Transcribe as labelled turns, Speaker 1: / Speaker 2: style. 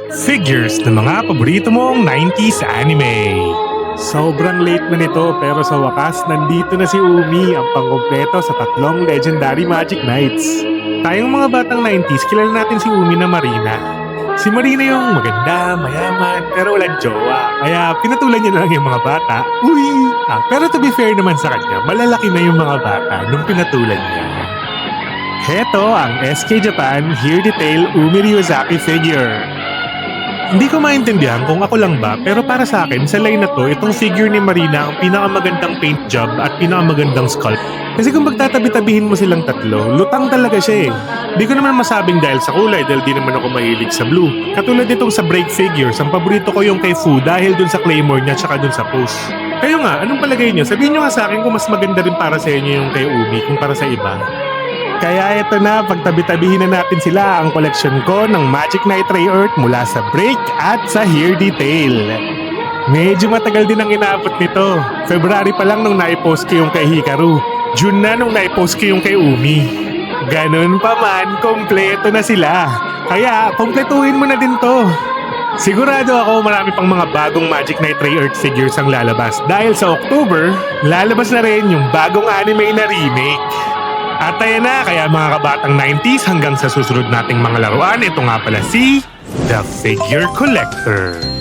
Speaker 1: Figures ng mga paborito mong 90s anime.
Speaker 2: Sobrang late na nito pero sa wakas nandito na si Umi ang pangkumpleto sa tatlong legendary Magic Knights.
Speaker 1: Tayong mga batang 90s, kilala natin si Umi na Marina. Si Marina yung maganda, mayaman, pero walang jowa. Kaya pinatulan niya na lang yung mga bata. Pero to be fair naman sa kanya, malalaki na yung mga bata nung pinatulan niya. Heto ang SK Japan Here Detail Umi Ryuzaki figure. Hindi ko maintindihan kung ako lang ba, pero para sa akin, sa line na to, itong figure ni Marina ang pinakamagandang paint job at pinakamagandang sculpt. Kasi kung magtatabi-tabihin mo silang tatlo, lutang talaga siya eh. Di ko naman masabing dahil sa kulay, dahil di naman ako mahilig sa blue. Katulad nitong sa Break Figures, ang paborito ko yung kay Fu dahil dun sa Claymore niya tsaka dun sa Pose. Kayo nga, anong palagay niyo? Sabihin niyo nga sa akin kung mas maganda rin para sa inyo yung kay Umi kumpara sa iba. Kaya ito na, pagtabi-tabihin na natin sila ang koleksyon ko ng Magic Knight Ray Earth mula sa Break at sa Here Detail. Medyo matagal din ang inaabot nito. February pa lang nung naipost ko yung kay Hikaru. June na nung naipost ko yung kay Umi. Ganun pa man, kompleto na sila. Kaya, kompletuhin mo na din to. Sigurado ako marami pang mga bagong Magic Knight Ray Earth figures ang lalabas. Dahil sa October, lalabas na rin yung bagong anime na remake. At ayan na, kaya mga kabatang 90s hanggang sa susunod nating mga laruan, ito nga pala si The Figure Collector.